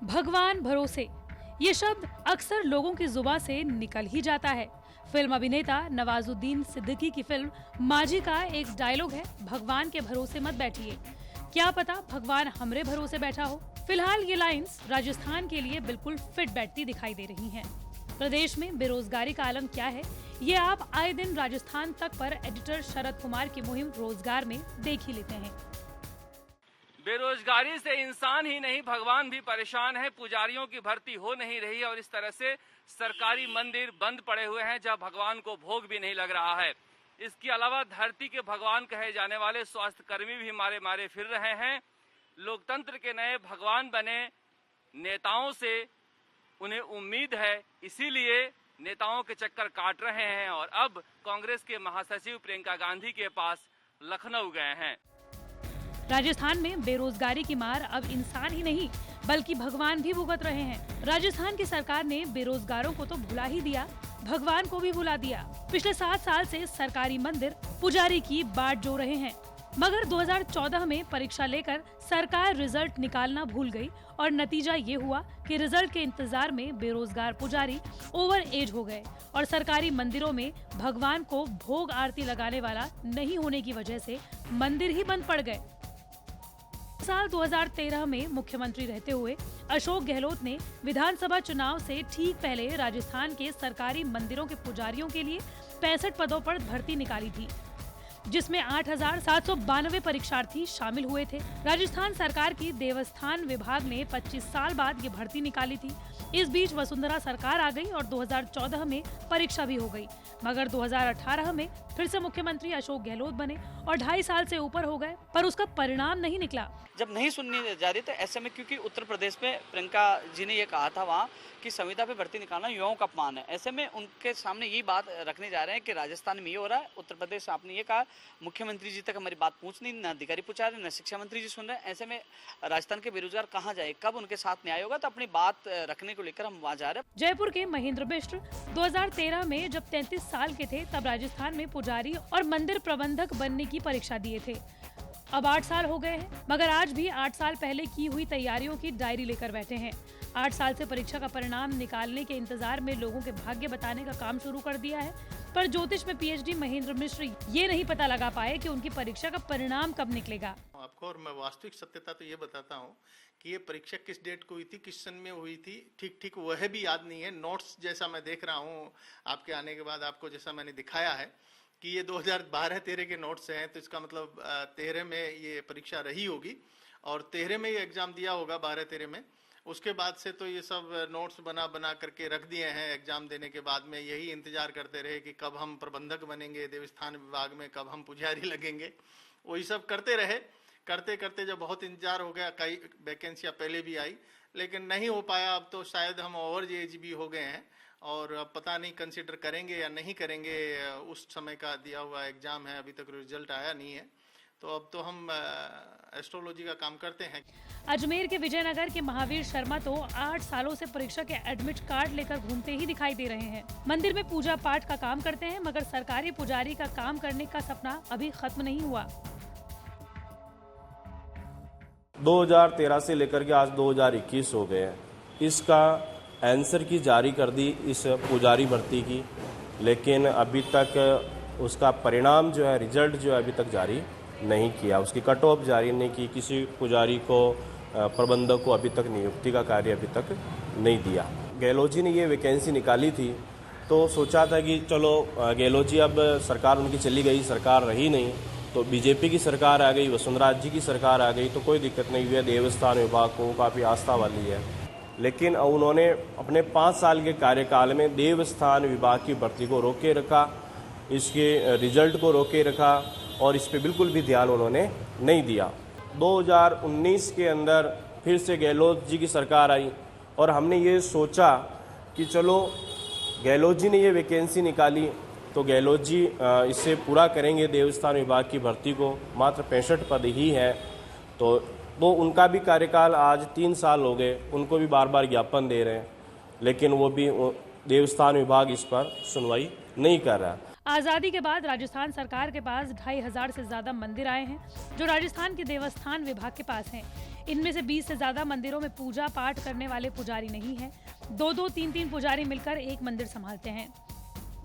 भगवान भरोसे, ये शब्द अक्सर लोगों की जुबान से निकल ही जाता है। फिल्म अभिनेता नवाजुद्दीन सिद्दीकी की फिल्म माझी का एक डायलॉग है, भगवान के भरोसे मत बैठिए, क्या पता भगवान हमरे भरोसे बैठा हो। फिलहाल ये लाइंस राजस्थान के लिए बिल्कुल फिट बैठती दिखाई दे रही हैं। प्रदेश में बेरोजगारी का आलम क्या है, ये आप आए दिन राजस्थान तक पर एडिटर शरद कुमार की मुहिम रोजगार में देख ही लेते हैं। बेरोजगारी से इंसान ही नहीं भगवान भी परेशान है। पुजारियों की भर्ती हो नहीं रही और इस तरह से सरकारी मंदिर बंद पड़े हुए हैं जहां भगवान को भोग भी नहीं लग रहा है। इसके अलावा धरती के भगवान कहे जाने वाले स्वास्थ्य कर्मी भी मारे मारे फिर रहे हैं। लोकतंत्र के नए भगवान बने नेताओं से उन्हें उम्मीद है, इसीलिए नेताओं के चक्कर काट रहे हैं और अब कांग्रेस के महासचिव प्रियंका गांधी के पास लखनऊ गए हैं। राजस्थान में बेरोजगारी की मार अब इंसान ही नहीं बल्कि भगवान भी भुगत रहे हैं। राजस्थान की सरकार ने बेरोजगारों को तो भुला ही दिया, भगवान को भी भुला दिया। पिछले 7 साल से सरकारी मंदिर पुजारी की बाट जो रहे हैं, मगर 2014 में परीक्षा लेकर सरकार रिजल्ट निकालना भूल गई और नतीजा ये हुआ कि रिजल्ट के इंतजार में बेरोजगार पुजारी ओवर एज हो गए और सरकारी मंदिरों में भगवान को भोग आरती लगाने वाला नहीं होने की वजह से मंदिर ही बंद पड़ गए। साल 2013 में मुख्यमंत्री रहते हुए अशोक गहलोत ने विधानसभा चुनाव से ठीक पहले राजस्थान के सरकारी मंदिरों के पुजारियों के लिए 65 पदों पर भर्ती निकाली थी, जिसमें 8,792 परीक्षार्थी शामिल हुए थे। राजस्थान सरकार की देवस्थान विभाग ने 25 साल बाद ये भर्ती निकाली थी। इस बीच वसुंधरा सरकार आ गई और 2014 में परीक्षा भी हो गई, मगर 2018 में फिर से मुख्यमंत्री अशोक गहलोत बने और 2.5 साल से ऊपर हो गए, पर उसका परिणाम नहीं निकला। जब नहीं सुननी जा रही तो ऐसे में, क्योंकि उत्तर प्रदेश में प्रियंका जी ने ये कहा था वहाँ कि संविदा पे भर्ती निकालना युवाओं का अपमान है, ऐसे में उनके सामने ये बात रखने जा रहे हैं कि राजस्थान में ये हो रहा है, उत्तर प्रदेश आपने ये कहा, मुख्यमंत्री जी तक हमारी बात पहुँच नहीं, न अधिकारी पूछा रहे, न शिक्षा मंत्री जी सुन रहे हैं। ऐसे में राजस्थान के बेरोजगार कहाँ जाए, कब उनके साथ न्याय होगा? तो अपनी बात रखने को लेकर हम वहाँ जा रहे हैं। जयपुर के महेंद्र बिष्ट 2013 में जब 33 साल के थे तब राजस्थान में पुजारी और मंदिर प्रबंधक बनने की परीक्षा दिए थे। अब 8 साल हो गए हैं, मगर आज भी 8 साल पहले की हुई तैयारियों की डायरी लेकर बैठे हैं। 8 साल से परीक्षा का परिणाम निकालने के इंतजार में लोगों के भाग्य बताने का काम शुरू कर दिया है, पर ज्योतिष में पीएचडी महेंद्र मिश्र ये नहीं पता लगा पाए कि उनकी परीक्षा का परिणाम कब निकलेगा। आपको और मैं वास्तविक सत्यता तो ये बताता हूँ कि ये परीक्षा किस डेट को हुई थी, किस सन में हुई थी, ठीक वह भी याद नहीं है। नोट्स जैसा मैं देख रहा हूँ आपके आने के बाद, आपको जैसा मैंने दिखाया है कि ये 2012-13 के नोट्स हैं, तो इसका मतलब 13 में ये परीक्षा रही होगी और 13 में ये एग्जाम दिया होगा, 12-13 में। उसके बाद से तो ये सब नोट्स बना करके रख दिए हैं। एग्जाम देने के बाद में यही इंतजार करते रहे कि कब हम प्रबंधक बनेंगे देवस्थान विभाग में, कब हम पुजारी लगेंगे, वही सब करते रहे। करते करते जब बहुत इंतजार हो गया, कई वैकेंसियाँ पहले भी आई लेकिन नहीं हो पाया। अब तो शायद हम ओवर एज भी हो गए हैं और अब पता नहीं कंसिडर करेंगे या नहीं करेंगे। उस समय का दिया हुआ एग्जाम है, अभी तक रिजल्ट आया नहीं है, तो अब तो हम एस्ट्रोलॉजी का काम करते हैं। अजमेर के विजयनगर के महावीर शर्मा तो 8 सालों से परीक्षा के एडमिट कार्ड लेकर घूमते ही दिखाई दे रहे हैं। मंदिर में पूजा पाठ का काम करते हैं, मगर सरकारी पुजारी का काम करने का सपना अभी खत्म नहीं हुआ। 2013 से लेकर के आज 2021 हो गए हैं। इसका आंसर की जारी कर दी इस पुजारी भर्ती की, लेकिन अभी तक उसका परिणाम जो है, रिजल्ट जो है अभी तक जारी नहीं किया, उसकी कट ऑफ जारी नहीं की। किसी पुजारी को, प्रबंधक को अभी तक नियुक्ति का कार्य अभी तक नहीं दिया। गहलोत जी ने ये वैकेंसी निकाली थी तो सोचा था कि चलो गहलोत जी, अब सरकार उनकी चली गई, सरकार रही नहीं, तो बीजेपी की सरकार आ गई, वसुंधरा जी की सरकार आ गई, तो कोई दिक्कत नहीं हुई है। देवस्थान विभाग को काफ़ी आस्था वाली है, लेकिन उन्होंने अपने 5 साल के कार्यकाल में देवस्थान विभाग की भर्ती को रोके रखा, इसके रिजल्ट को रोके रखा और इस पे बिल्कुल भी ध्यान उन्होंने नहीं दिया। 2019 के अंदर फिर से गहलोत जी की सरकार आई और हमने ये सोचा कि चलो गहलोत जी ने ये वैकेंसी निकाली तो गहलोत जी इससे पूरा करेंगे देवस्थान विभाग की भर्ती को। मात्र 65 पद ही हैं, तो उनका भी कार्यकाल आज 3 साल हो गए, उनको भी बार बार ज्ञापन दे रहे हैं, लेकिन वो भी देवस्थान विभाग इस पर सुनवाई नहीं कर रहा। आजादी के बाद राजस्थान सरकार के पास 2500 से ज्यादा मंदिर आए हैं जो राजस्थान के देवस्थान विभाग के पास हैं। इनमें से 20 से ज्यादा मंदिरों में पूजा पाठ करने वाले पुजारी नहीं हैं। 2-2, 3-3 पुजारी मिलकर एक मंदिर संभालते हैं।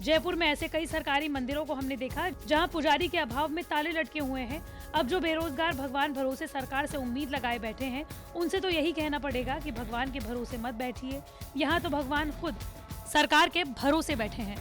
जयपुर में ऐसे कई सरकारी मंदिरों को हमने देखा जहां पुजारी के अभाव में ताले लटके हुए हैं। अब जो बेरोजगार भगवान भरोसे सरकार से उम्मीद लगाए बैठे हैं, उनसे तो यही कहना पड़ेगा कि भगवान के भरोसे मत बैठिए। यहाँ तो भगवान खुद सरकार के भरोसे बैठे हैं।